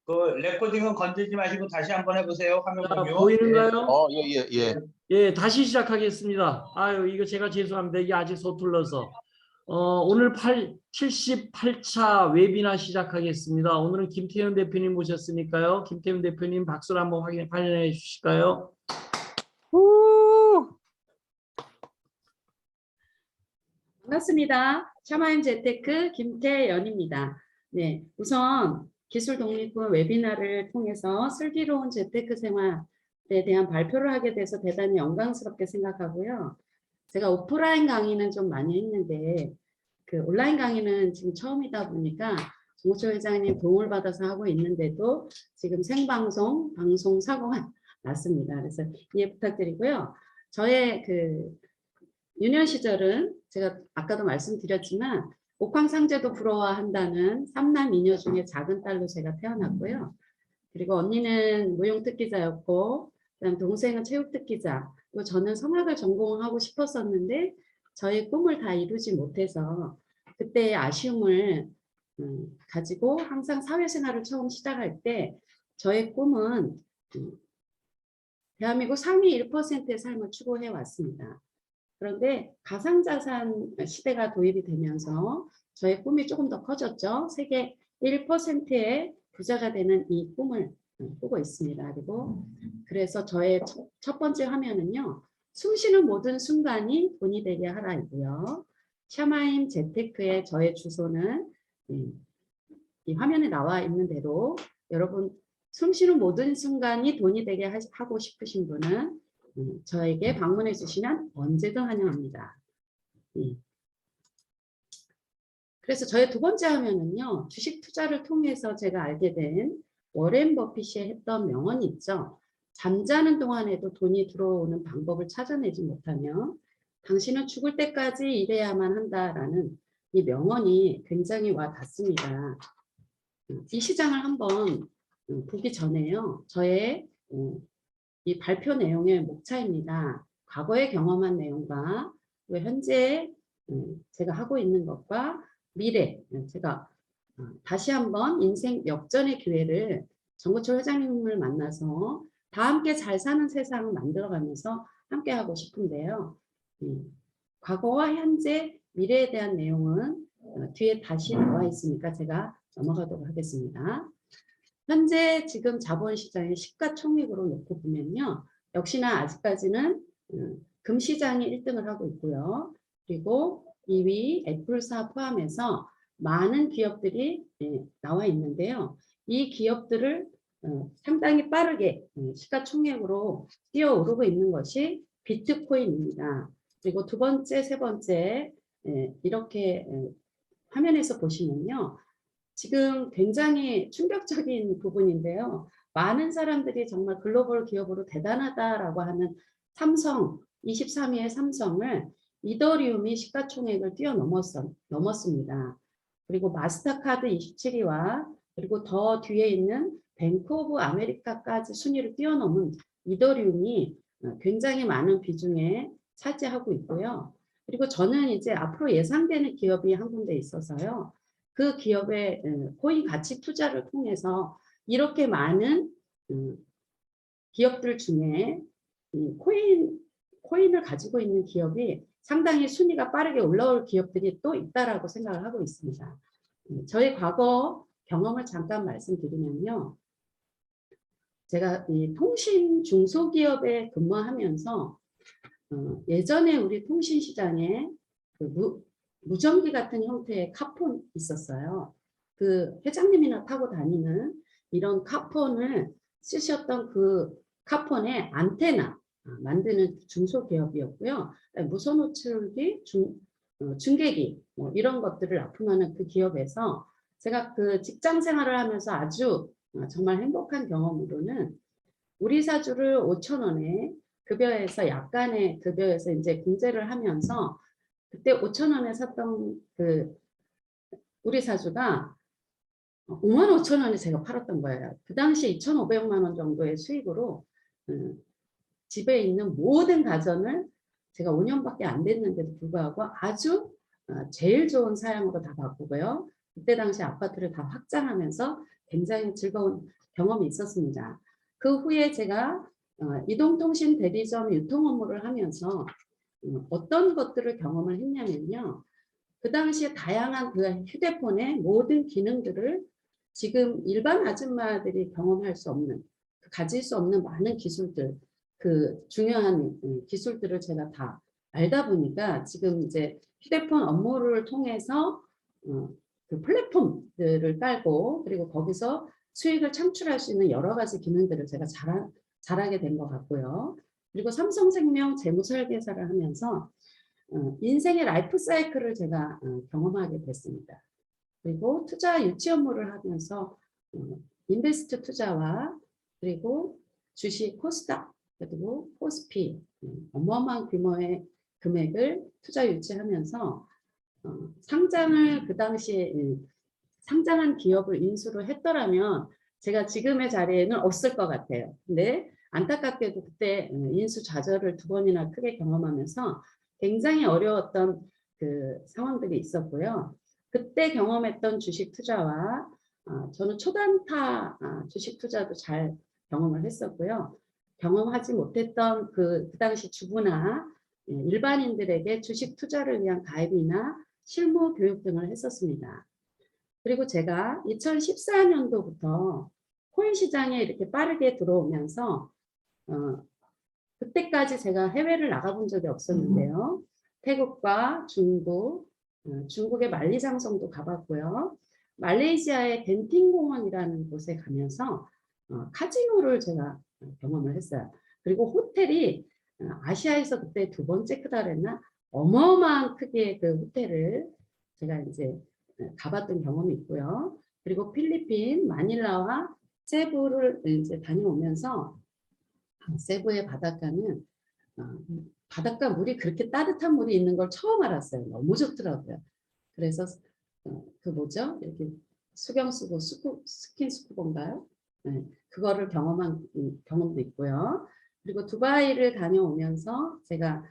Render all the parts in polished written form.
그 레코딩은 건들지 마시고 다시 한번 해보세요. 화면 공유. 보이는가요? 예. 예, 다시 시작하겠습니다. 아유, 이거 제가 죄송합니다. 이게 아직 서툴러서. 오늘 78차 웨비나 시작하겠습니다. 오늘은 김태현 대표님 모셨으니까요. 김태현 대표님 박수를 한번 환영해 주실까요? 반갑습니다. 샤마임 재테크 김태연입니다. 네, 우선 기술 독립군 웨비나를 통해서 슬기로운 재테크 생활에 대한 발표를 하게 돼서 대단히 영광스럽게 생각하고요. 제가 오프라인 강의는 좀 많이 했는데 그 온라인 강의는 지금 처음이다 보니까 정우철 회장님 도움을 받아서 하고 있는데도 지금 생방송 방송 사고가 났습니다. 그래서 이해 부탁드리고요. 저의 그 유년 시절은 제가 아까도 말씀드렸지만 옥황상제도 부러워한다는 삼남 이녀 중에 작은 딸로 제가 태어났고요. 그리고 언니는 무용특기자였고 그다음 동생은 체육특기자, 그리고 저는 성악을 전공하고 싶었었는데 저의 꿈을 다 이루지 못해서 그때의 아쉬움을 가지고 항상 사회생활을 처음 시작할 때 저의 꿈은 대한민국 상위 1%의 삶을 추구해 왔습니다. 그런데 가상자산 시대가 도입이 되면서 저의 꿈이 조금 더 커졌죠. 세계 1%의 부자가 되는 이 꿈을 꾸고 있습니다. 그래서 저의 첫 번째 화면은요. 숨쉬는 모든 순간이 돈이 되게 하라이고요. 샤마임 재테크의 저의 주소는 이 화면에 나와 있는 대로 여러분 숨쉬는 모든 순간이 돈이 되게 하고 싶으신 분은 저에게 방문해 주시면 언제든 환영합니다. 그래서 저의 두 번째 화면은요. 주식 투자를 통해서 제가 알게 된 워렌 버핏이 했던 명언이 있죠. 잠자는 동안에도 돈이 들어오는 방법을 찾아내지 못하면 당신은 죽을 때까지 일해야만 한다라는 이 명언이 굉장히 와 닿습니다. 이 시장을 한번 보기 전에요. 저의 이 발표 내용의 목차입니다. 과거에 경험한 내용과 현재 제가 하고 있는 것과 미래, 제가 다시 한번 인생 역전의 기회를 정구철 회장님을 만나서 다 함께 잘 사는 세상을 만들어가면서 함께 하고 싶은데요. 과거와 현재, 미래에 대한 내용은 뒤에 다시 나와 있으니까 제가 넘어가도록 하겠습니다. 현재 지금 자본시장의 시가총액으로 놓고 보면요. 역시나 아직까지는 금시장이 1등을 하고 있고요. 그리고 2위 애플사 포함해서 많은 기업들이 나와 있는데요. 이 기업들을 상당히 빠르게 시가총액으로 뛰어오르고 있는 것이 비트코인입니다. 그리고 두 번째, 세 번째 이렇게 화면에서 보시면요. 지금 굉장히 충격적인 부분인데요. 많은 사람들이 정말 글로벌 기업으로 대단하다라고 하는 삼성, 23위의 삼성을 이더리움이 시가총액을 뛰어넘었습니다. 그리고 마스터카드 27위와 그리고 더 뒤에 있는 뱅크 오브 아메리카까지 순위를 뛰어넘은 이더리움이 굉장히 많은 비중에 차지하고 있고요. 그리고 저는 이제 앞으로 예상되는 기업이 한 군데 있어서요. 그 기업의 코인 가치 투자를 통해서 이렇게 많은 기업들 중에 코인을 가지고 있는 기업이 상당히 순위가 빠르게 올라올 기업들이 또 있다라고 생각을 하고 있습니다. 저희 과거 경험을 잠깐 말씀드리면요. 제가 이 통신 중소기업에 근무하면서 예전에 우리 통신시장에 그 무전기 같은 형태의 카폰 있었어요. 그 회장님이나 타고 다니는 이런 카폰을 쓰셨던 그 카폰의 안테나 만드는 중소기업이었고요. 무선 호출기, 중계기 이런 것들을 납품하는 그 기업에서 제가 그 직장 생활을 하면서 아주 정말 행복한 경험으로는 우리 사주를 5,000원에 급여에서 약간의 급여에서 이제 공제를 하면서 그때 5,000원에 샀던 그 우리 사주가 55,000원에 제가 팔았던 거예요. 그 당시 2,500만 원 정도의 수익으로 집에 있는 모든 가전을 제가 5년밖에 안 됐는데도 불구하고 아주 제일 좋은 사양으로 다 바꾸고요. 그때 당시 아파트를 다 확장하면서 굉장히 즐거운 경험이 있었습니다. 그 후에 제가 이동통신 대리점 유통 업무를 하면서 어떤 것들을 경험을 했냐면요. 그 당시에 다양한 그 휴대폰의 모든 기능들을 지금 일반 아줌마들이 경험할 수 없는, 가질 수 없는 많은 기술들, 그 중요한 기술들을 제가 다 알다 보니까 지금 이제 휴대폰 업무를 통해서 그 플랫폼들을 깔고 그리고 거기서 수익을 창출할 수 있는 여러 가지 기능들을 제가 잘하게 된 것 같고요. 그리고 삼성생명 재무설계사를 하면서 인생의 라이프 사이클을 제가 경험하게 됐습니다. 그리고 투자 유치 업무를 하면서 인베스트 투자와 그리고 주식 코스닥 그리고 코스피 어마어마한 규모의 금액을 투자 유치하면서 상장을 그 당시에 상장한 기업을 인수를 했더라면 제가 지금의 자리에는 없을 것 같아요. 근데 안타깝게도 그때 인수 좌절을 2번이나 크게 경험하면서 굉장히 어려웠던 그 상황들이 있었고요. 그때 경험했던 주식 투자와 저는 초단타 주식 투자도 잘 경험을 했었고요. 경험하지 못했던 그 당시 주부나 일반인들에게 주식 투자를 위한 가입이나 실무 교육 등을 했었습니다. 그리고 제가 2014년도부터 코인 시장에 이렇게 빠르게 들어오면서 그때까지 제가 해외를 나가본 적이 없었는데요. 태국과 중국, 중국의 만리장성도 가봤고요. 말레이시아의 겐팅 공원이라는 곳에 가면서 카지노를 제가 경험을 했어요. 그리고 호텔이 아시아에서 그때 2번째 크다 그랬나? 어마어마한 크기의 그 호텔을 제가 이제 가봤던 경험이 있고요. 그리고 필리핀 마닐라와 세부를 이제 다녀오면서 세부의 바닷가는 바닷가 물이 그렇게 따뜻한 물이 있는 걸 처음 알았어요. 너무 좋더라고요. 그래서 그 뭐죠? 이렇게 수경 쓰고 스킨 스쿠버인가요? 네, 그거를 경험한 경험도 있고요. 그리고 두바이를 다녀오면서 제가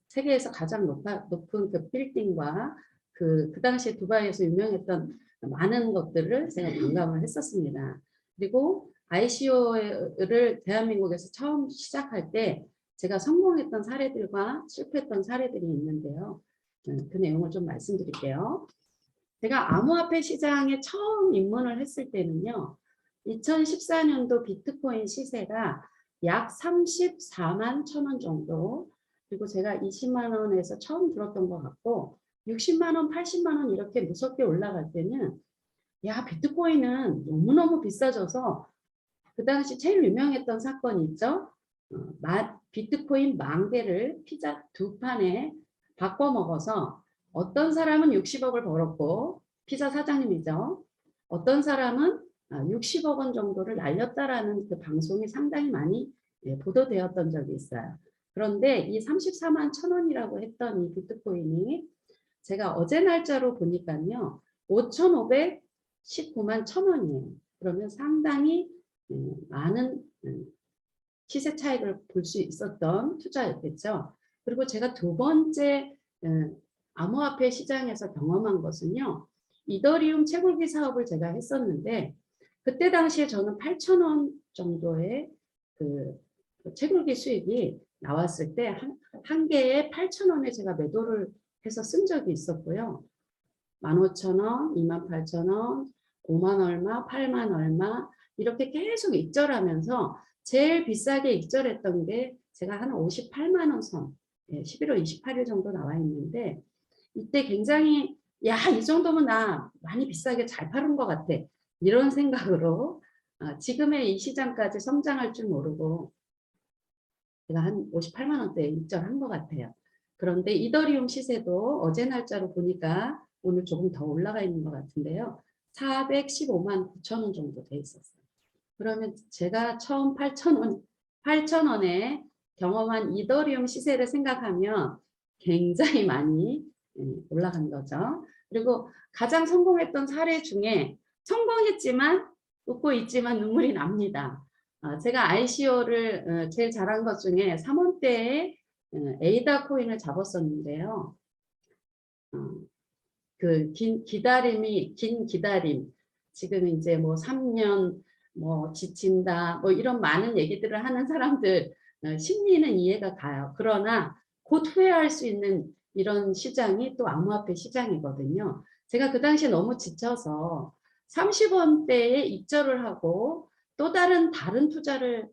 세계에서 가장 높은 그 빌딩과 그 당시에 두바이에서 유명했던 많은 것들을 제가 관광을 했었습니다. 그리고 ICO를 대한민국에서 처음 시작할 때 제가 성공했던 사례들과 실패했던 사례들이 있는데요. 그 내용을 좀 말씀드릴게요. 제가 암호화폐 시장에 처음 입문을 했을 때는요. 2014년도 비트코인 시세가 약 34만 1,000원 정도, 그리고 제가 20만 원에서 처음 들었던 것 같고 60만 원, 80만 원 이렇게 무섭게 올라갈 때는 야, 비트코인은 너무너무 비싸져서 그 당시 제일 유명했던 사건이 있죠. 비트코인 만개를 피자 2판에 바꿔 먹어서 어떤 사람은 60억을 벌었고 피자 사장님이죠. 어떤 사람은 60억 원 정도를 날렸다라는 그 방송이 상당히 많이 보도되었던 적이 있어요. 그런데 이 34만 1,000원이라고 했던 이 비트코인이 제가 어제 날짜로 보니까요. 5,519만 1,000원이에요. 그러면 상당히 많은 시세 차익을 볼 수 있었던 투자였겠죠. 그리고 제가 2번째 암호화폐 시장에서 경험한 것은요. 이더리움 채굴기 사업을 제가 했었는데 그때 당시에 저는 8,000원 정도의 그 채굴기 수익이 나왔을 때 한 개에 8,000원에 제가 매도를 해서 쓴 적이 있었고요. 15,000원, 28,000원, 5만 얼마, 8만 얼마 이렇게 계속 익절하면서 제일 비싸게 익절했던 게 제가 한 58만 원 선, 11월 28일 정도 나와 있는데 이때 굉장히 야, 이 정도면 나 많이 비싸게 잘 팔은 것 같아. 이런 생각으로 지금의 이 시장까지 성장할 줄 모르고 제가 한 58만 원대에 입절한 것 같아요. 그런데 이더리움 시세도 어제 날짜로 보니까 오늘 조금 더 올라가 있는 것 같은데요. 415만 9천 원 정도 돼 있었어요. 그러면 제가 처음 8,000원에 경험한 이더리움 시세를 생각하면 굉장히 많이 올라간 거죠. 그리고 가장 성공했던 사례 중에 성공했지만 웃고 있지만 눈물이 납니다. 제가 ICO를 제일 잘한 것 중에 3원대에 에이다 코인을 잡았었는데요. 그 긴 기다림, 지금 이제 뭐 3년 뭐 지친다 뭐 이런 많은 얘기들을 하는 사람들 심리는 이해가 가요. 그러나 곧 후회할 수 있는 이런 시장이 또 암호화폐 시장이거든요. 제가 그 당시에 너무 지쳐서 30원대에 입절을 하고 또 다른 투자를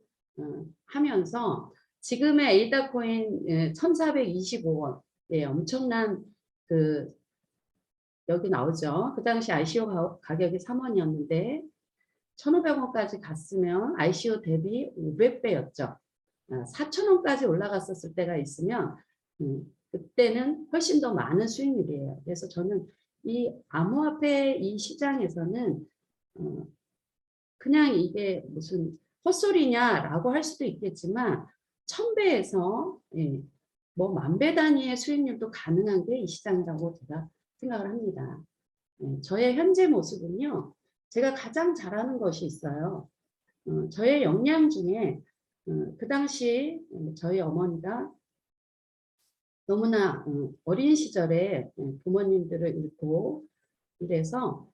하면서 지금의 에이다 코인 1425원, 예, 엄청난 그 여기 나오죠. 그 당시 ICO 가격이 3원이었는데 1,500원까지 갔으면 ICO 대비 500배였죠. 4,000원까지 올라갔었을 때가 있으면 그때는 훨씬 더 많은 수익률이에요. 그래서 저는 이 암호화폐 이 시장에서는 그냥 이게 무슨 헛소리냐라고 할 수도 있겠지만 1,000배에서 예, 뭐 10,000배 단위의 수익률도 가능한 게 이 시장이라고 제가 생각을 합니다. 예, 저의 현재 모습은요. 제가 가장 잘하는 것이 있어요. 저의 역량 중에 그 당시 저희 어머니가 너무나 어린 시절에 부모님들을 잃고 이래서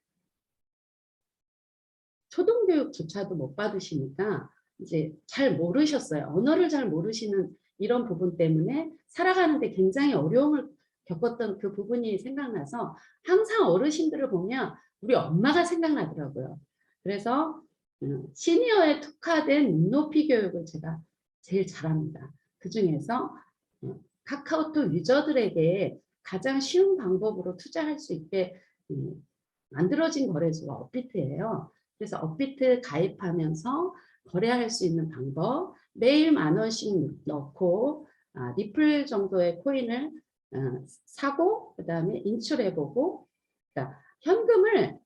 초등교육조차도 못 받으시니까 이제 잘 모르셨어요. 언어를 잘 모르시는 이런 부분 때문에 살아가는데 굉장히 어려움을 겪었던 그 부분이 생각나서 항상 어르신들을 보면 우리 엄마가 생각나더라고요. 그래서 시니어에 특화된 눈높이 교육을 제가 제일 잘합니다. 그 중에서 카카오톡 유저들에게 가장 쉬운 방법으로 투자할 수 있게 만들어진 거래소가 업비트예요. 그래서 업비트 가입하면서 거래할 수 있는 방법, 매일 10,000원씩 넣고 리플 정도의 코인을 사고 그 다음에 인출해보고, 그러니까 현금을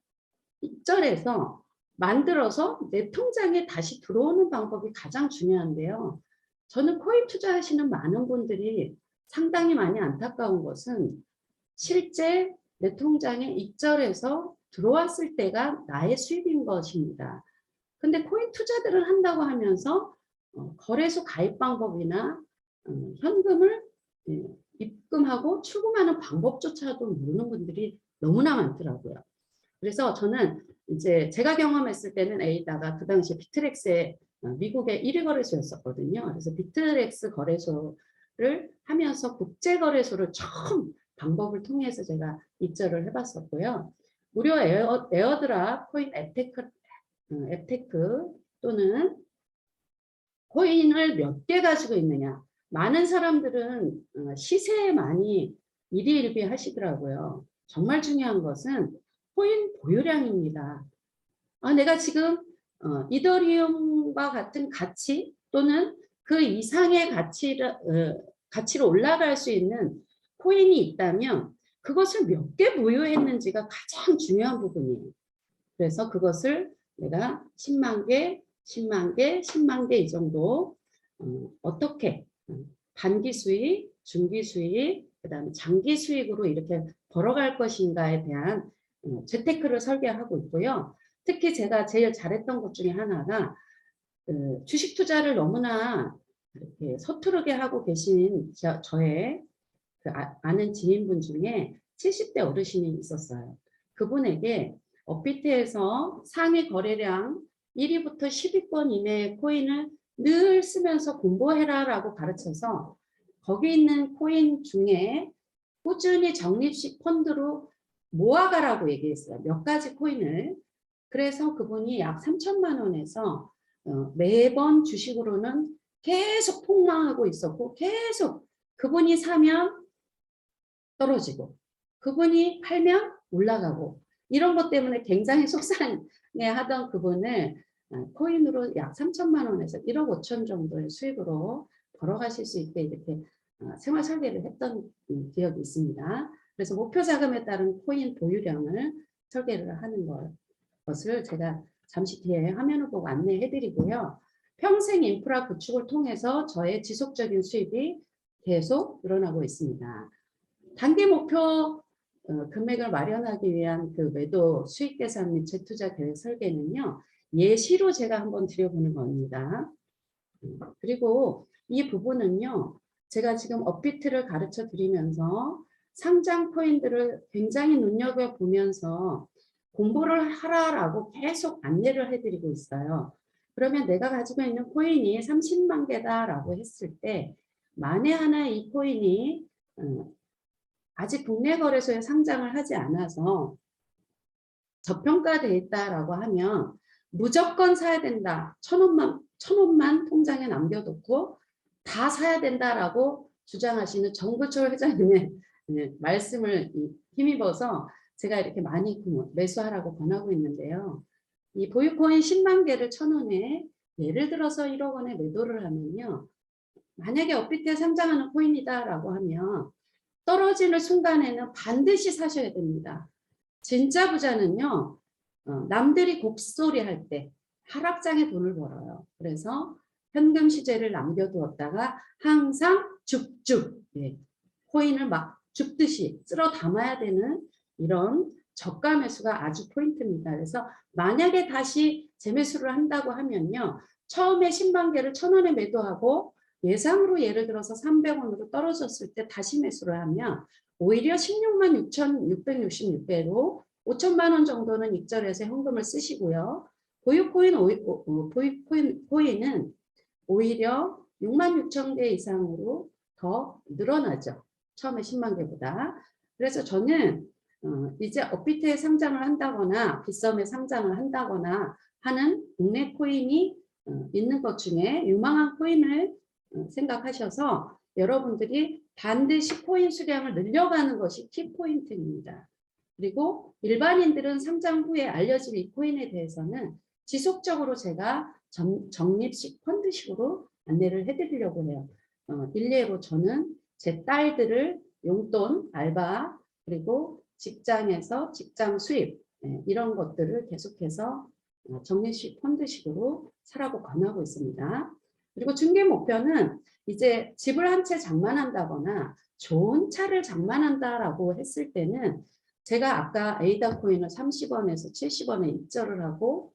입절해서 만들어서 내 통장에 다시 들어오는 방법이 가장 중요한데요. 저는 코인 투자하시는 많은 분들이 상당히 많이 안타까운 것은 실제 내 통장에 입절해서 들어왔을 때가 나의 수입인 것입니다. 근데 코인 투자들을 한다고 하면서 거래소 가입 방법이나 현금을 입금하고 출금하는 방법조차도 모르는 분들이 너무나 많더라고요. 그래서 저는 이제 제가 경험했을 때는 에이다가 그 당시에 비트렉스의 미국의 1위 거래소였었거든요. 그래서 비트렉스 거래소를 하면서 국제거래소를 처음 방법을 통해서 제가 입절을 해봤었고요. 무료 에어드랍 코인 앱테크 또는 코인을 몇 개 가지고 있느냐. 많은 사람들은 시세에 많이 일희일비 하시더라고요. 정말 중요한 것은 코인 보유량입니다. 내가 지금 이더리움과 같은 가치 또는 그 이상의 가치로 올라갈 수 있는 코인이 있다면 그것을 몇 개 보유했는지가 가장 중요한 부분이에요. 그래서 그것을 내가 10만 개, 10만 개, 10만 개 이 정도 어떻게 단기 수익, 중기 수익, 그 다음에 장기 수익으로 이렇게 벌어갈 것인가에 대한 재테크를 설계하고 있고요. 특히 제가 제일 잘했던 것 중에 하나가 주식 투자를 너무나 이렇게 서투르게 하고 계신 저의 그 아는 지인분 중에 70대 어르신이 있었어요. 그분에게 업비트에서 상위 거래량 1위부터 10위권 이내의 코인을 늘 쓰면서 공부해라 라고 가르쳐서 거기 있는 코인 중에 꾸준히 적립식 펀드로 모아가라고 얘기했어요. 몇 가지 코인을. 그래서 그분이 약 3,000만 원에서 매번 주식으로는 계속 폭망하고 있었고 계속 그분이 사면 떨어지고 그분이 팔면 올라가고 이런 것 때문에 굉장히 속상해하던 그분을 코인으로 약 3,000만 원에서 1억 5천 정도의 수익으로 벌어가실 수 있게 이렇게 생활 설계를 했던 기억이 있습니다. 그래서 목표 자금에 따른 코인 보유량을 설계를 하는 것을 제가 잠시 뒤에 화면을 보고 안내해 드리고요. 평생 인프라 구축을 통해서 저의 지속적인 수입이 계속 늘어나고 있습니다. 단기 목표 금액을 마련하기 위한 그 매도 수익 계산 및 재투자 계획 설계는요. 예시로 제가 한번 드려보는 겁니다. 그리고 이 부분은요. 제가 지금 업비트를 가르쳐 드리면서 상장 코인들을 굉장히 눈여겨보면서 공부를 하라라고 계속 안내를 해드리고 있어요. 그러면 내가 가지고 있는 코인이 30만 개다라고 했을 때 만에 하나 이 코인이 아직 국내 거래소에 상장을 하지 않아서 저평가되어 있다라고 하면 무조건 사야 된다. 1,000원만 통장에 남겨놓고 다 사야 된다라고 주장하시는 정구철 회장님의 말씀을 힘입어서 제가 이렇게 많이 매수하라고 권하고 있는데요. 이 보유코인 10만 개를 1,000원에 예를 들어서 1억 원에 매도를 하면요. 만약에 업비트에 상장하는 코인이다라고 하면 떨어지는 순간에는 반드시 사셔야 됩니다. 진짜 부자는요. 남들이 곡소리 할 때 하락장에 돈을 벌어요. 그래서 현금 시제를 남겨두었다가 항상 줍줍 코인을 막 줍듯이 쓸어 담아야 되는 이런 저가 매수가 아주 포인트입니다. 그래서 만약에 다시 재매수를 한다고 하면요. 처음에 10만 개를 1,000원에 매도하고 예상으로 예를 들어서 300원으로 떨어졌을 때 다시 매수를 하면 오히려 16만 6,666배로 5천만 원 정도는 익절해서 현금을 쓰시고요. 보유코인은 오히려 6만 6천 개 이상으로 더 늘어나죠. 처음에 10만 개보다. 그래서 저는 이제 업비트에 상장을 한다거나 빗썸에 상장을 한다거나 하는 국내 코인이 있는 것 중에 유망한 코인을 생각하셔서 여러분들이 반드시 코인 수량을 늘려가는 것이 키포인트입니다. 그리고 일반인들은 상장 후에 알려질 이 코인에 대해서는 지속적으로 제가 적립식 펀드식으로 안내를 해드리려고 해요. 일례로 저는 제 딸들을 용돈, 알바, 그리고 직장에서 직장 수입 이런 것들을 계속해서 적립식 펀드식으로 사라고 권하고 있습니다. 그리고 중개 목표는 이제 집을 한 채 장만한다거나 좋은 차를 장만한다라고 했을 때는 제가 아까 에이다 코인을 30원에서 70원에 입절을 하고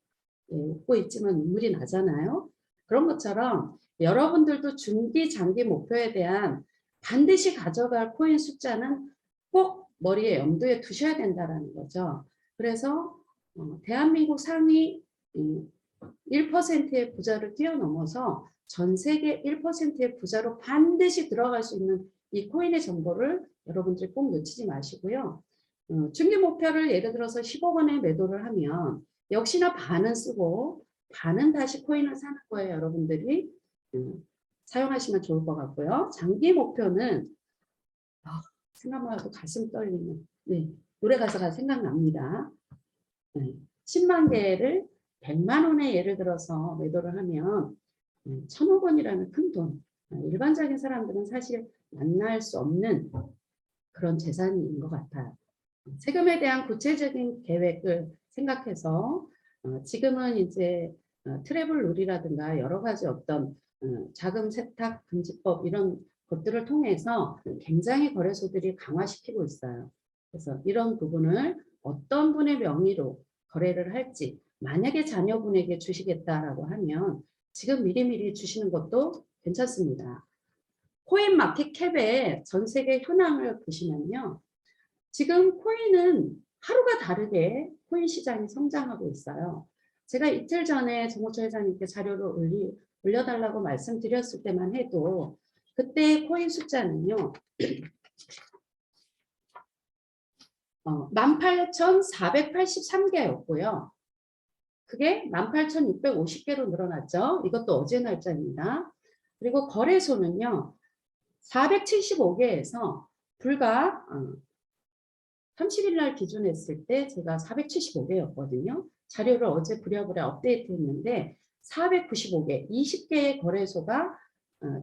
웃고 있지만 눈물이 나잖아요. 그런 것처럼 여러분들도 중기 장기 목표에 대한 반드시 가져갈 코인 숫자는 꼭 머리에 염두에 두셔야 된다는 거죠. 그래서 대한민국 상위 1%의 부자를 뛰어넘어서 전 세계 1%의 부자로 반드시 들어갈 수 있는 이 코인의 정보를 여러분들이 꼭 놓치지 마시고요. 중기 목표를 예를 들어서 10억 원에 매도를 하면 역시나 반은 쓰고 반은 다시 코인을 사는 거예요. 여러분들이 사용하시면 좋을 것 같고요. 장기 목표는 생각만 해도 가슴 떨리는 노래 가사가 생각납니다. 10만 개를 100만 원에 예를 들어서 매도를 하면 1,000억 원이라는 큰 돈. 일반적인 사람들은 사실 만날 수 없는 그런 재산인 것 같아요. 세금에 대한 구체적인 계획을 생각해서 지금은 이제 트래블 룰이라든가 여러 가지 어떤 자금 세탁 금지법 이런 것들을 통해서 굉장히 거래소들이 강화시키고 있어요. 그래서 이런 부분을 어떤 분의 명의로 거래를 할지 만약에 자녀분에게 주시겠다라고 하면 지금 미리미리 주시는 것도 괜찮습니다. 코인 마켓 캡의 전 세계 현황을 보시면요. 지금 코인은 하루가 다르게 코인 시장이 성장하고 있어요. 제가 이틀 전에 정호철 회장님께 자료를 올려달라고 말씀드렸을 때만 해도 그때 코인 숫자는요. 18,483개였고요. 그게 18,650개로 늘어났죠. 이것도 어제 날짜입니다. 그리고 거래소는요. 475개에서 불과 30일 날 기준했을 때 제가 475개였거든요. 자료를 어제 부랴부랴 업데이트했는데 495개, 20개의 거래소가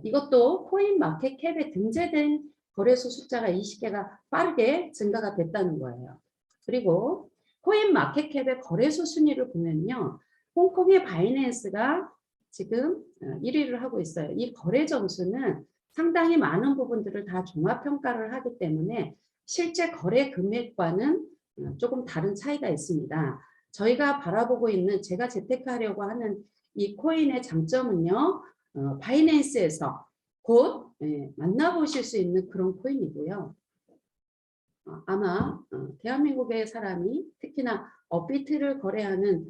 이것도 코인 마켓 캡에 등재된 거래소 숫자가 20개가 빠르게 증가가 됐다는 거예요. 그리고 코인 마켓 캡의 거래소 순위를 보면요. 홍콩의 바이낸스가 지금 1위를 하고 있어요. 이 거래 점수는 상당히 많은 부분들을 다 종합평가를 하기 때문에 실제 거래 금액과는 조금 다른 차이가 있습니다. 저희가 바라보고 있는 제가 재테크하려고 하는 이 코인의 장점은요. 바이낸스에서 곧 만나보실 수 있는 그런 코인이고요. 아마 대한민국의 사람이 특히나 업비트를 거래하는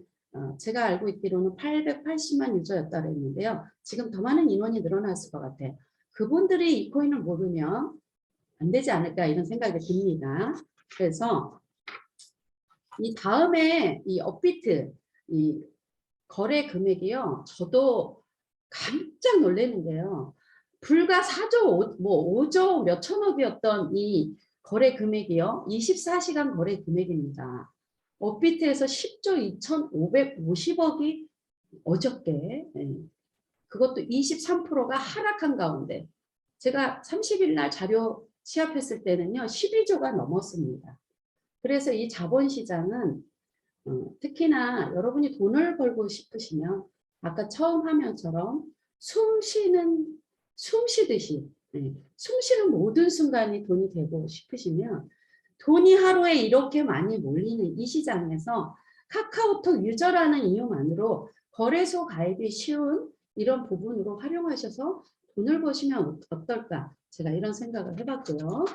제가 알고 있기로는 880만 유저였다고 했는데요. 지금 더 많은 인원이 늘어났을 것 같아요. 그분들이 이 코인을 모르면 안 되지 않을까 이런 생각이 듭니다. 그래서 이 다음에 이 업비트 이 거래 금액이요. 저도 깜짝 놀랐는데요. 불과 4조, 5조 몇천억이었던 이 거래 금액이요. 24시간 거래 금액입니다. 업비트에서 10조 2,550억이 어저께, 그것도 23%가 하락한 가운데, 제가 30일 날 자료 취합했을 때는요, 12조가 넘었습니다. 그래서 이 자본시장은 특히나 여러분이 돈을 벌고 싶으시면 아까 처음 화면처럼 숨 쉬듯이 숨 쉬는 모든 순간이 돈이 되고 싶으시면 돈이 하루에 이렇게 많이 몰리는 이 시장에서 카카오톡 유저라는 이유만으로 거래소 가입이 쉬운 이런 부분으로 활용하셔서 돈을 버시면 어떨까 제가 이런 생각을 해봤고요.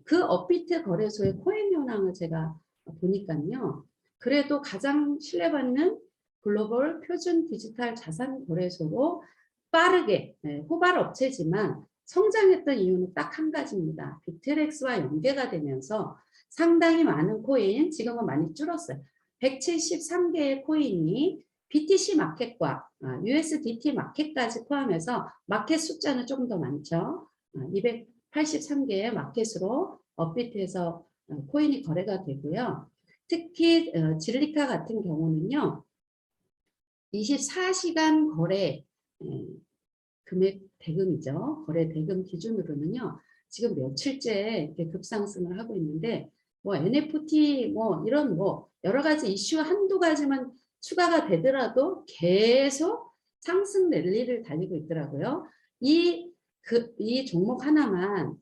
그 업비트 거래소의 코인 현황을 제가 보니까요. 그래도 가장 신뢰받는 글로벌 표준 디지털 자산 거래소로 빠르게 호발 업체지만 성장했던 이유는 딱 한 가지입니다. 비트렉스와 연계가 되면서 상당히 많은 코인, 지금은 많이 줄었어요. 173개의 코인이 BTC 마켓과 USDT 마켓까지 포함해서 마켓 숫자는 조금 더 많죠. 283개의 마켓으로 업비트에서 코인이 거래가 되고요. 특히 질리카 같은 경우는요. 24시간 거래 금액 대금이죠. 거래 대금 기준으로는요. 지금 며칠째 이렇게 급상승을 하고 있는데 뭐 NFT 뭐 이런 뭐 여러 가지 이슈 한두 가지만 추가가 되더라도 계속 상승 랠리를 달리고 있더라고요. 이 종목 하나만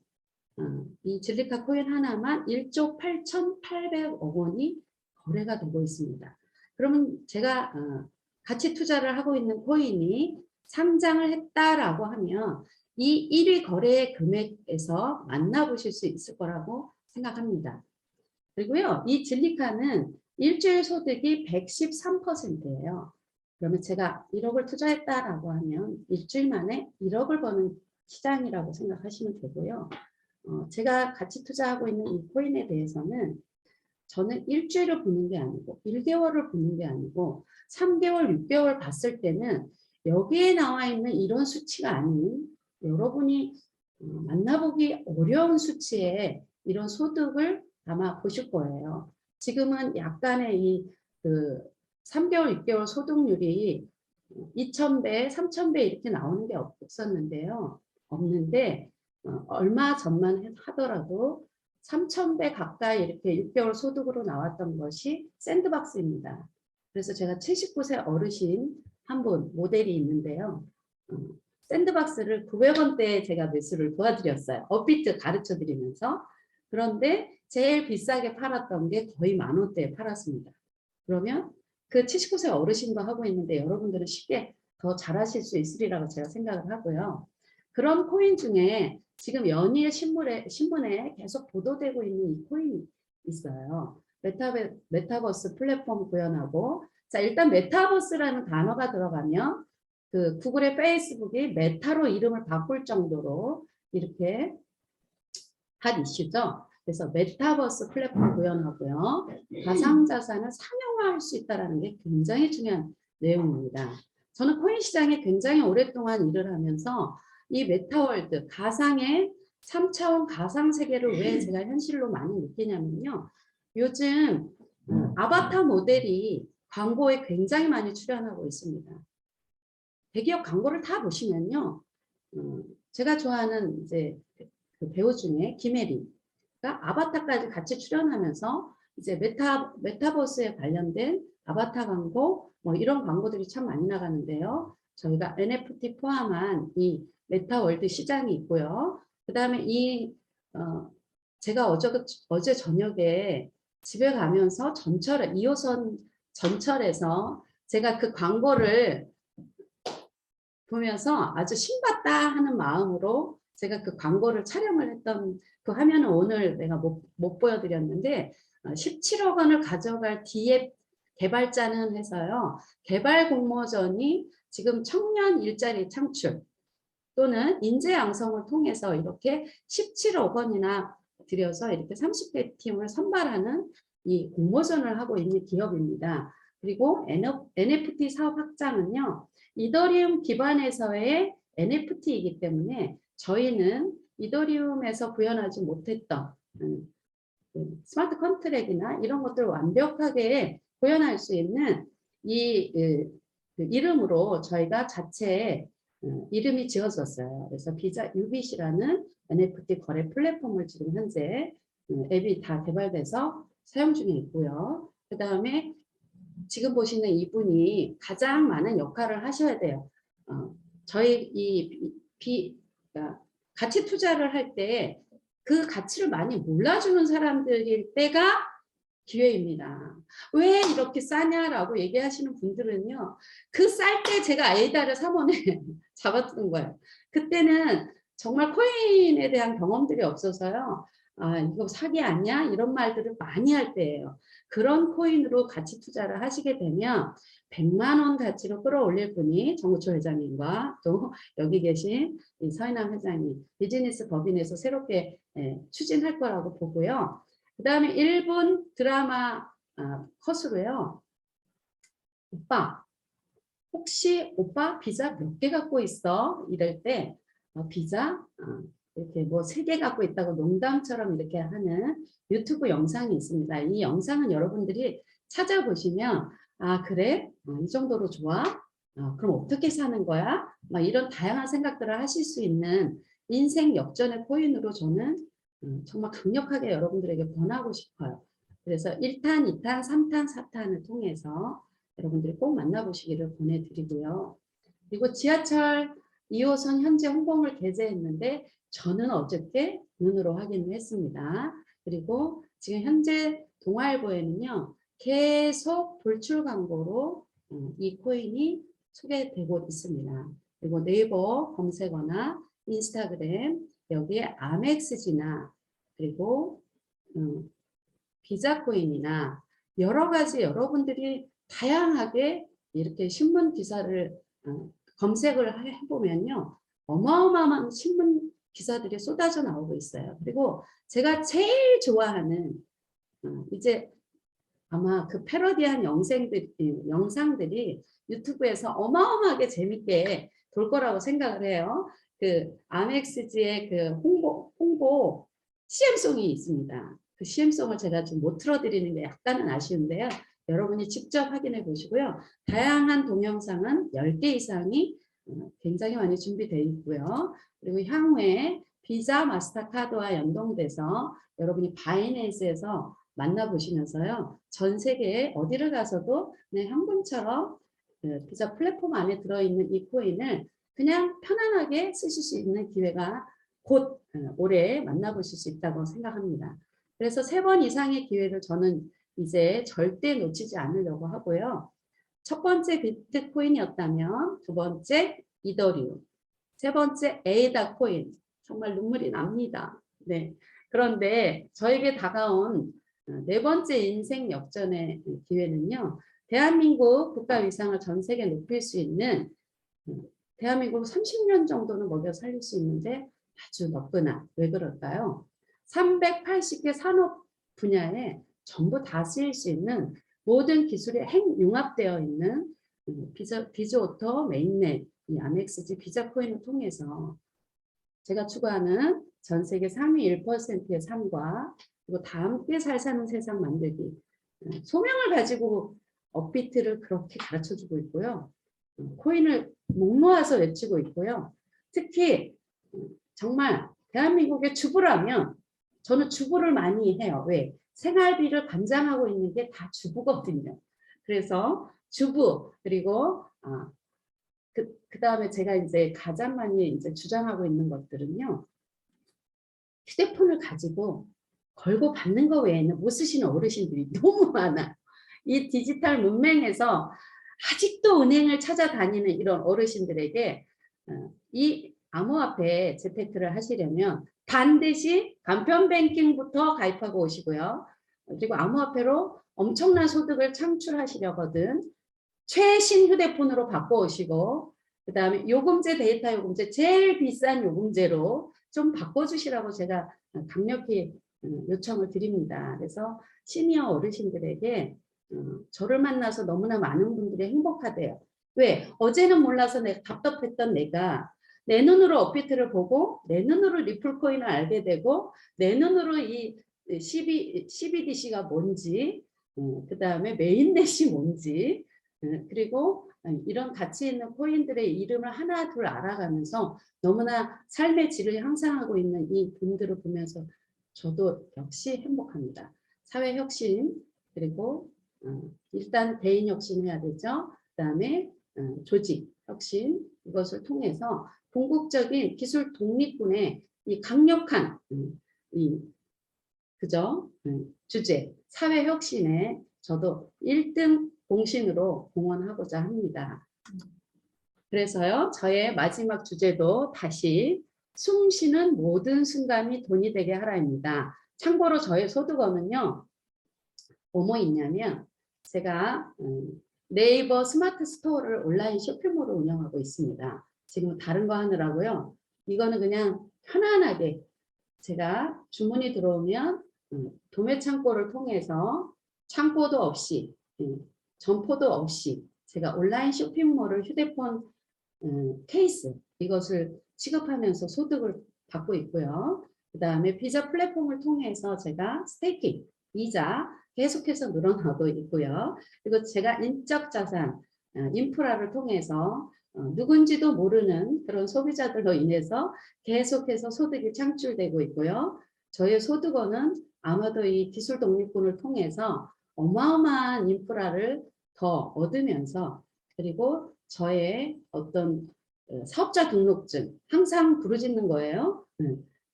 이 질리카 코인 하나만 1조 8,800억 원이 거래가 되고 있습니다. 그러면 제가 같이 투자를 하고 있는 코인이 상장을 했다라고 하면 이 1위 거래 금액에서 만나보실 수 있을 거라고 생각합니다. 그리고요, 이 질리카는 일주일 소득이 113%예요. 그러면 제가 1억을 투자했다라고 하면 일주일 만에 1억을 버는 시장이라고 생각하시면 되고요. 제가 같이 투자하고 있는 이 코인에 대해서는 저는 일주일을 보는 게 아니고 1개월을 보는 게 아니고 3개월, 6개월 봤을 때는 여기에 나와 있는 이런 수치가 아닌 여러분이 만나보기 어려운 수치의 이런 소득을 아마 보실 거예요. 지금은 약간의 이 3개월, 6개월 소득률이 2,000배, 3,000배 이렇게 나오는 게 없었는데요. 없는데 얼마 전만 하더라도 3,000배 가까이 이렇게 6개월 소득으로 나왔던 것이 샌드박스입니다. 그래서 제가 79세 어르신 한 분 모델이 있는데요. 샌드박스를 900원대에 제가 매수를 도와드렸어요. 업비트 가르쳐 드리면서. 그런데 제일 비싸게 팔았던 게 거의 10,000원대에 팔았습니다. 그러면 그 79세 어르신도 하고 있는데 여러분들은 쉽게 더 잘하실 수 있으리라고 제가 생각을 하고요. 그런 코인 중에 지금 연일 신문에 계속 보도되고 있는 이 코인이 있어요. 메타버스 플랫폼 구현하고, 자, 일단 메타버스라는 단어가 들어가면 그 구글의 페이스북이 메타로 이름을 바꿀 정도로 이렇게 한 이슈죠. 그래서 메타버스 플랫폼 구현하고요. 가상자산을 상용화할 수 있다는 게 굉장히 중요한 내용입니다. 저는 코인 시장에 굉장히 오랫동안 일을 하면서 이 메타월드, 가상의 3차원 가상 세계를 왜 제가 현실로 많이 느끼냐면요. 요즘 아바타 모델이 광고에 굉장히 많이 출연하고 있습니다. 대기업 광고를 다 보시면요. 제가 좋아하는 이제 그 배우 중에 김혜리가 아바타까지 같이 출연하면서 이제 메타버스에 관련된 아바타 광고 뭐 이런 광고들이 참 많이 나가는데요. 저희가 NFT 포함한 이 메타월드 시장이 있고요. 그 다음에 제가 어제 저녁에 집에 가면서 2호선 전철에서 제가 그 광고를 보면서 아주 신받다 하는 마음으로 제가 그 광고를 촬영을 했던 그 화면은 오늘 내가 못 보여드렸는데 17억 원을 가져갈 뒤에 개발자는 해서요. 개발 공모전이 지금 청년 일자리 창출 또는 인재 양성을 통해서 이렇게 17억 원이나 들여서 이렇게 30개 팀을 선발하는 이 공모전을 하고 있는 기업입니다. 그리고 NFT 사업 확장은요. 이더리움 기반에서의 NFT이기 때문에 저희는 이더리움에서 구현하지 못했던 스마트 컨트랙이나 이런 것들을 완벽하게 구현할 수 있는 이 이름으로 저희가 자체 이름이 지어졌어요. 그래서 비자 UBC라는 NFT 거래 플랫폼을 지금 현재 앱이 다 개발돼서 사용 중에 있고요. 그 다음에 지금 보시는 이분이 가장 많은 역할을 하셔야 돼요. 저희 그러니까 가치 투자를 할 때 그 가치를 많이 몰라주는 사람들일 때가 기회입니다. 왜 이렇게 싸냐라고 얘기하시는 분들은요. 그 쌀 때 제가 에이다를 3원에 잡았던 거예요. 그때는 정말 코인에 대한 경험들이 없어서요. 아, 이거 사기 아니야? 이런 말들을 많이 할 때예요. 그런 코인으로 가치 투자를 하시게 되면 100만 원 가치로 끌어올릴 분이 정우초 회장님과 또 여기 계신 이 서인남 회장님 비즈니스 법인에서 새롭게 추진할 거라고 보고요. 그 다음에 일본 드라마 컷으로요. 오빠, 혹시 오빠 비자 몇 개 갖고 있어? 이럴 때 비자 이렇게 뭐 3개 갖고 있다고 농담처럼 이렇게 하는 유튜브 영상이 있습니다. 이 영상은 여러분들이 찾아보시면 아 그래? 이 정도로 좋아? 그럼 어떻게 사는 거야? 막 이런 다양한 생각들을 하실 수 있는 인생 역전의 코인으로 저는 정말 강력하게 여러분들에게 권하고 싶어요. 그래서 1탄, 2탄, 3탄, 4탄을 통해서 여러분들이 꼭 만나보시기를 보내드리고요. 그리고 지하철 2호선 현재 홍보를 게재했는데 저는 어저께 눈으로 확인을 했습니다. 그리고 지금 현재 동아일보에는요. 계속 돌출 광고로 이 코인이 소개되고 있습니다. 그리고 네이버 검색어나 인스타그램 여기에 아멕스지나 그리고 비자코인이나 여러 가지 여러분들이 다양하게 이렇게 신문 기사를 검색을 해보면요. 어마어마한 신문 기사들이 쏟아져 나오고 있어요. 그리고 제가 제일 좋아하는 이제 아마 그 패러디한 영상들이 유튜브에서 어마어마하게 재밌게 돌 거라고 생각을 해요. 그 아멕스지의 그 홍보 CM송이 있습니다. 그 CM송을 제가 좀 못 틀어드리는 게 약간은 아쉬운데요. 여러분이 직접 확인해 보시고요. 다양한 동영상은 10개 이상이 굉장히 많이 준비되어 있고요. 그리고 향후에 비자 마스터카드와 연동돼서 여러분이 바이낸스에서 만나보시면서요. 전 세계에 어디를 가서도 그냥 현금처럼 비자 플랫폼 안에 들어있는 이 코인을 그냥 편안하게 쓰실 수 있는 기회가 곧 올해 만나보실 수 있다고 생각합니다. 그래서 3번 이상의 기회를 저는 이제 절대 놓치지 않으려고 하고요. 첫 번째 비트코인이었다면 두 번째 이더리움, 세 번째 에이다 코인. 정말 눈물이 납니다. 네. 그런데 저에게 다가온 네 번째 인생 역전의 기회는요. 대한민국 국가 위상을 전 세계에 높일 수 있는 대한민국 30년 정도는 먹여 살릴 수 있는데 아주 너끈한 왜 그럴까요? 380개 산업 분야에 전부 다 쓰일 수 있는 모든 기술이 핵융합되어 있는 비즈오토 메인넷 이 아멕스지 비자코인을 통해서 제가 추구하는 전 세계 3위 1%의 삶과 그리고 다 함께 잘 사는 세상 만들기 소명을 가지고 업비트를 그렇게 가르쳐주고 있고요. 코인을 목 놓아서 외치고 있고요. 특히 정말 대한민국의 주부라면 저는 주부를 많이 해요. 왜? 생활비를 관장하고 있는 게 다 주부거든요. 그래서 주부 그리고 그 다음에 제가 이제 가장 많이 이제 주장하고 있는 것들은요. 휴대폰을 가지고 걸고 받는 거 외에는 못 쓰시는 어르신들이 너무 많아요. 이 디지털 문맹에서 아직도 은행을 찾아다니는 이런 어르신들에게 이 암호화폐 재테크를 하시려면 반드시 간편 뱅킹부터 가입하고 오시고요. 그리고 암호화폐로 엄청난 소득을 창출하시려거든 최신 휴대폰으로 바꿔오시고 그 다음에 요금제 데이터 요금제 제일 비싼 요금제로 좀 바꿔주시라고 제가 강력히 요청을 드립니다. 그래서 시니어 어르신들에게 저를 만나서 너무나 많은 분들이 행복하대요. 왜? 어제는 몰라서 내가 답답했던 내가 내 눈으로 업비트를 보고 내 눈으로 리플코인을 알게 되고 내 눈으로 이 CBDC가 뭔지 그 다음에 메인넷이 뭔지 그리고 이런 가치 있는 코인들의 이름을 하나 둘 알아가면서 너무나 삶의 질을 향상하고 있는 이 분들을 보면서 저도 역시 행복합니다. 사회혁신 그리고 일단 개인 혁신해야 되죠. 그 다음에 조직 혁신 이것을 통해서 궁극적인 기술 독립군의 이 강력한 이 그죠? 주제 사회혁신에 저도 1등 공신으로 공헌하고자 합니다. 그래서요 저의 마지막 주제도 다시 숨쉬는 모든 순간이 돈이 되게 하라입니다. 참고로 저의 소득원은요 뭐뭐 있냐면 제가 네이버 스마트 스토어를 온라인 쇼핑몰을 운영하고 있습니다. 지금 다른 거 하느라고요. 이거는 그냥 편안하게 제가 주문이 들어오면 도매 창고를 통해서 창고도 없이 점포도 없이 제가 온라인 쇼핑몰을 휴대폰 케이스 이것을 취급하면서 소득을 받고 있고요. 그 다음에 비자 플랫폼을 통해서 제가 스테이킹, 이자 계속해서 늘어나고 있고요. 그리고 제가 인적 자산, 인프라를 통해서 누군지도 모르는 그런 소비자들로 인해서 계속해서 소득이 창출되고 있고요. 저의 소득원은 아마도 이 기술 독립군을 통해서 어마어마한 인프라를 더 얻으면서 그리고 저의 어떤 사업자 등록증 항상 부르짖는 거예요.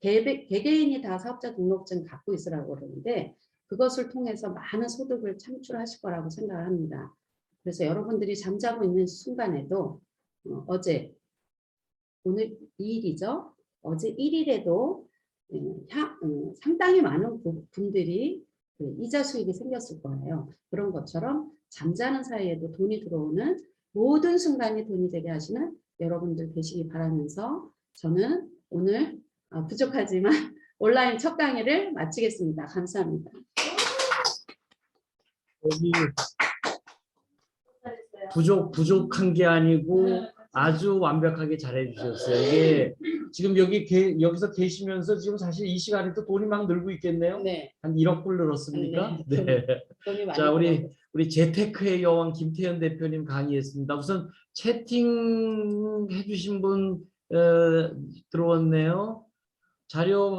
개개인이 다 사업자 등록증 갖고 있으라고 그러는데 그것을 통해서 많은 소득을 창출하실 거라고 생각합니다. 그래서 여러분들이 잠자고 있는 순간에도 어제 오늘 2일이죠. 어제 1일에도 상당히 많은 분들이 이자 수익이 생겼을 거예요. 그런 것처럼 잠자는 사이에도 돈이 들어오는 모든 순간이 돈이 되게 하시는 여러분들 되시기 바라면서 저는 오늘 부족하지만 온라인 첫 강의를 마치겠습니다. 감사합니다. 여기 부족한 게 아니고 아주 완벽하게 잘해 주셨어요. 이게 지금 여기서 계시면서 지금 사실 이 시간에도 돈이 막 늘고 있겠네요. 네. 한 1억 불 늘었습니까? 네. 돈이 많이 자, 들어오고. 우리 재테크의 여왕 김태현 대표님 강의했습니다. 우선 채팅해 주신 분 들어왔네요. 자료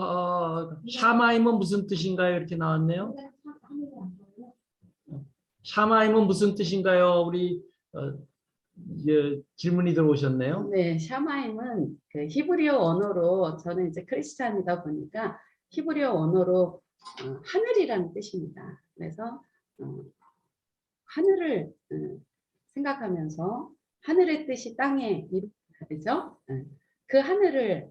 샤마임은 무슨 뜻인가요? 이렇게 나왔네요. 샤마임은 무슨 뜻인가요? 우리 질문이 들어오셨네요. 네, 샤마임은 그 히브리어 언어로 저는 이제 크리스찬이다 보니까 히브리어 언어로 하늘이라는 뜻입니다. 그래서 하늘을 생각하면서 하늘의 뜻이 땅에 이루어지죠. 그 하늘을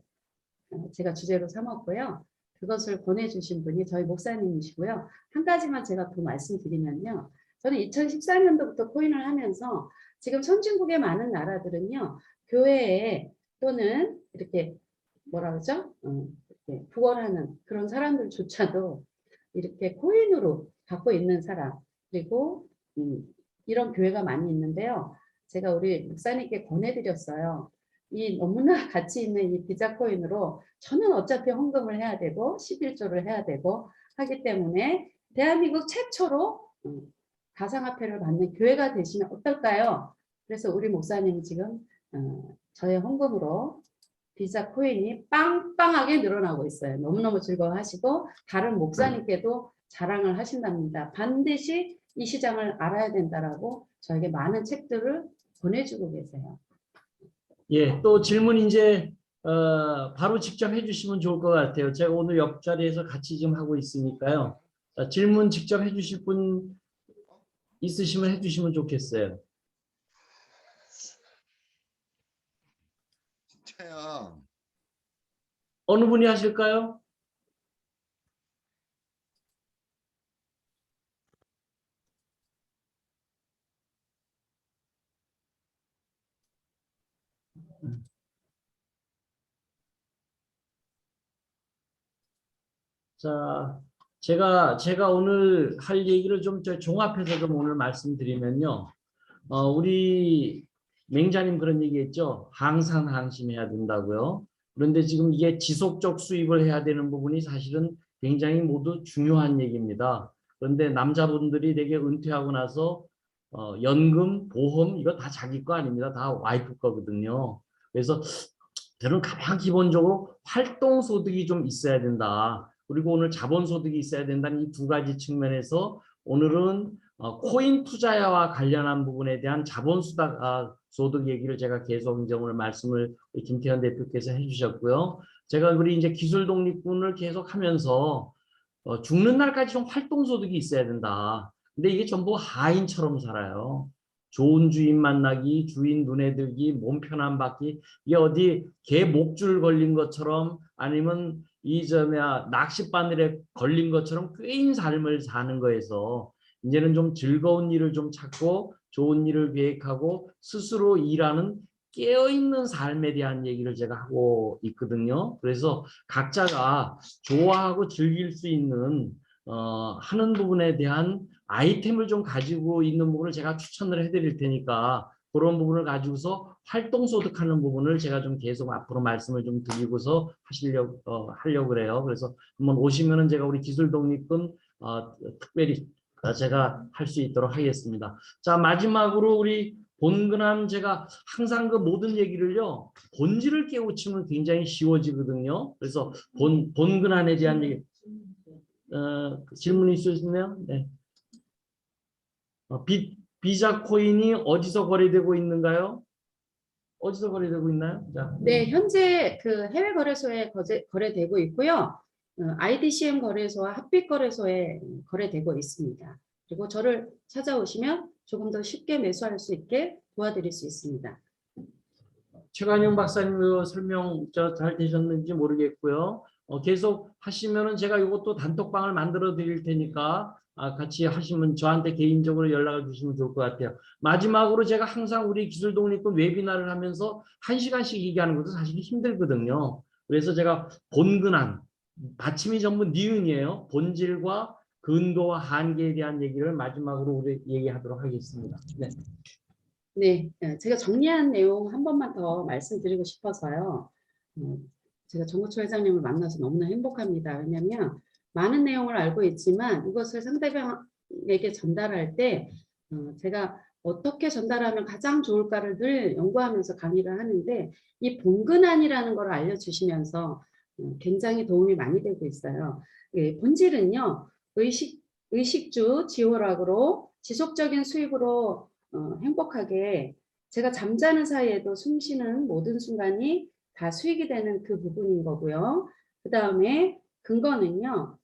제가 주제로 삼았고요. 그것을 권해주신 분이 저희 목사님이시고요. 한 가지만 제가 더 말씀드리면요. 저는 2014년도부터 코인을 하면서 지금 선진국의 많은 나라들은요. 교회에 또는 이렇게 뭐라 그러죠? 이렇게 부활하는 그런 사람들조차도 이렇게 코인으로 갖고 있는 사람 그리고 이런 교회가 많이 있는데요. 제가 우리 목사님께 권해드렸어요. 이 너무나 가치 있는 이 비자 코인으로 저는 어차피 헌금을 해야 되고 11조를 해야 되고 하기 때문에 대한민국 최초로 가상화폐를 받는 교회가 되시면 어떨까요? 그래서 우리 목사님이 지금 저의 헌금으로 비자 코인이 빵빵하게 늘어나고 있어요. 너무너무 즐거워하시고 다른 목사님께도 자랑을 하신답니다. 반드시 이 시장을 알아야 된다라고 저에게 많은 책들을 보내주고 계세요. 예, 또 질문 이제 바로 직접 해주시면 좋을 것 같아요. 제가 오늘 옆자리에서 같이 좀 하고 있으니까요. 자, 질문 직접 해주실 분 있으시면 해주시면 좋겠어요. 태양, 어느 분이 하실까요? 자, 제가 오늘 할 얘기를 좀 종합해서 좀 오늘 말씀드리면요. 우리 맹자님 그런 얘기했죠. 항상 항심해야 된다고요. 그런데 지금 이게 지속적 수입을 해야 되는 부분이 사실은 굉장히 모두 중요한 얘기입니다. 그런데 남자분들이 되게 은퇴하고 나서 연금, 보험 이거 다 자기 거 아닙니다. 다 와이프 거거든요. 그래서 저는 가장 기본적으로 활동소득이 좀 있어야 된다. 그리고 오늘 자본소득이 있어야 된다는 이 두 가지 측면에서 오늘은 코인 투자와 관련한 부분에 대한 자본소득 얘기를 제가 계속 이제 오늘 말씀을 김태현 대표께서 해주셨고요. 제가 우리 이제 기술 독립군을 계속 하면서 죽는 날까지 좀 활동소득이 있어야 된다. 근데 이게 전부 하인처럼 살아요. 좋은 주인 만나기, 주인 눈에 들기, 몸 편안 받기, 이게 어디 개 목줄 걸린 것처럼 아니면 낚싯바늘에 걸린 것처럼 꿰인 삶을 사는 거에서 이제는 좀 즐거운 일을 좀 찾고 좋은 일을 계획하고 스스로 일하는 깨어있는 삶에 대한 얘기를 제가 하고 있거든요. 그래서 각자가 좋아하고 즐길 수 있는 하는 부분에 대한 아이템을 좀 가지고 있는 부분을 제가 추천을 해드릴 테니까 그런 부분을 가지고서 활동소득하는 부분을 제가 좀 계속 앞으로 말씀을 좀 드리고서 하려고 그래요. 그래서 한번 오시면은 제가 우리 기술독립군 특별히 제가 할 수 있도록 하겠습니다. 자, 마지막으로 우리 본근함 제가 항상 그 모든 얘기를요 본질을 깨우치면 굉장히 쉬워지거든요. 그래서 본근함에 대한 얘기 질문이 있으시나요? 네. 비자 코인이 어디서 거래되고 있는가요? 어디서 거래되고 있나요? 자. 네, 현재 그 해외 거래소에 거래되고 있고요. IDCM 거래소와 핫빛 거래소에 거래되고 있습니다. 그리고 저를 찾아오시면 조금 더 쉽게 매수할 수 있게 도와드릴 수 있습니다. 최관영 박사님 설명 잘 되셨는지 모르겠고요. 계속 하시면은 제가 이것도 단톡방을 만들어 드릴 테니까 같이 하시면 저한테 개인적으로 연락을 주시면 좋을 것 같아요. 마지막으로 제가 항상 우리 기술독립군 웨비나를 하면서 1시간씩 얘기하는 것도 사실 힘들거든요. 그래서 제가 본근한 받침이 전부 니은이에요. 본질과 근거와 한계에 대한 얘기를 마지막으로 우리 얘기하도록 하겠습니다. 네. 네, 제가 정리한 내용 한 번만 더 말씀드리고 싶어서요. 제가 정구초 회장님을 만나서 너무나 행복합니다. 왜냐하면 많은 내용을 알고 있지만 이것을 상대방에게 전달할 때 제가 어떻게 전달하면 가장 좋을까를 늘 연구하면서 강의를 하는데 이 본근안이라는 걸 알려주시면서 굉장히 도움이 많이 되고 있어요. 예, 본질은요. 의식주 지호락으로 지속적인 수입으로 행복하게 제가 잠자는 사이에도 숨쉬는 모든 순간이 다 수익이 되는 그 부분인 거고요. 그 다음에 근거는요.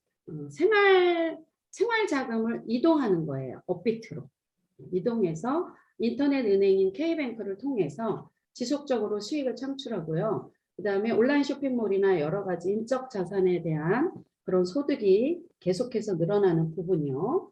생활 자금을 이동하는 거예요. 업비트로. 이동해서 인터넷 은행인 K뱅크를 통해서 지속적으로 수익을 창출하고요. 그 다음에 온라인 쇼핑몰이나 여러 가지 인적 자산에 대한 그런 소득이 계속해서 늘어나는 부분이요.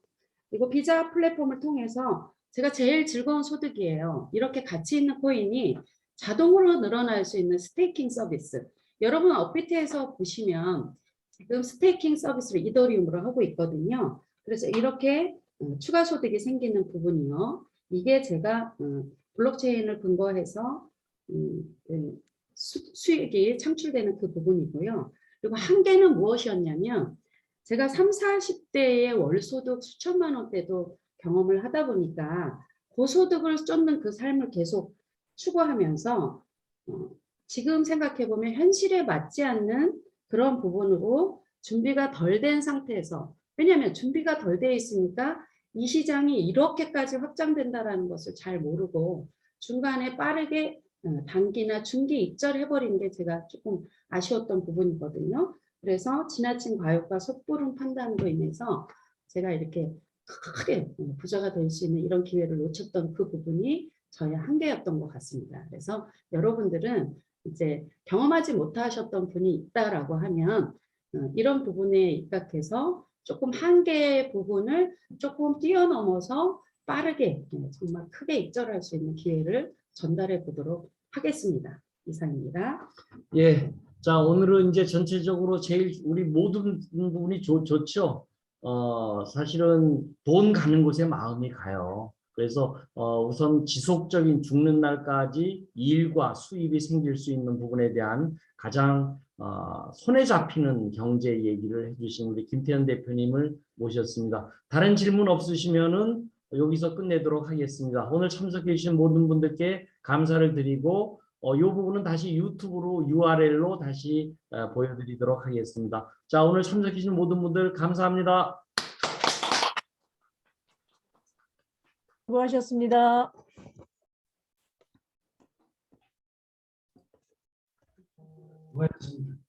그리고 비자 플랫폼을 통해서 제가 제일 즐거운 소득이에요. 이렇게 가치 있는 코인이 자동으로 늘어날 수 있는 스테이킹 서비스. 여러분 업비트에서 보시면 지금 스테이킹 서비스를 이더리움으로 하고 있거든요. 그래서 이렇게 추가 소득이 생기는 부분이요. 이게 제가 블록체인을 근거해서 수익이 창출되는 그 부분이고요. 그리고 한계는 무엇이었냐면 제가 30, 40대의 월소득 수천만 원대도 경험을 하다 보니까 고소득을 쫓는 그 삶을 계속 추구하면서 지금 생각해보면 현실에 맞지 않는 그런 부분으로 준비가 덜 된 상태에서 왜냐하면 준비가 덜 돼 있으니까 이 시장이 이렇게까지 확장된다는 것을 잘 모르고 중간에 빠르게 단기나 중기 입절해버린 게 제가 조금 아쉬웠던 부분이거든요. 그래서 지나친 과욕과 섣부른 판단으로 인해서 제가 이렇게 크게 부자가 될 수 있는 이런 기회를 놓쳤던 그 부분이 저의 한계였던 것 같습니다. 그래서 여러분들은 이제 경험하지 못하셨던 분이 있다라고 하면 이런 부분에 입각해서 조금 한계의 부분을 조금 뛰어넘어서 빠르게 정말 크게 입절할 수 있는 기회를 전달해 보도록 하겠습니다. 이상입니다. 예. 자, 오늘은 이제 전체적으로 제일 우리 모든 부분이 좋죠. 사실은 돈 가는 곳에 마음이 가요. 그래서 우선 지속적인 죽는 날까지 일과 수입이 생길 수 있는 부분에 대한 가장 손에 잡히는 경제 얘기를 해주신 우리 김태현 대표님을 모셨습니다. 다른 질문 없으시면은 여기서 끝내도록 하겠습니다. 오늘 참석해 주신 모든 분들께 감사를 드리고 이 부분은 다시 유튜브로 URL로 다시 보여드리도록 하겠습니다. 자, 오늘 참석해 주신 모든 분들 감사합니다. 수고하셨습니다. 수고하셨습니다.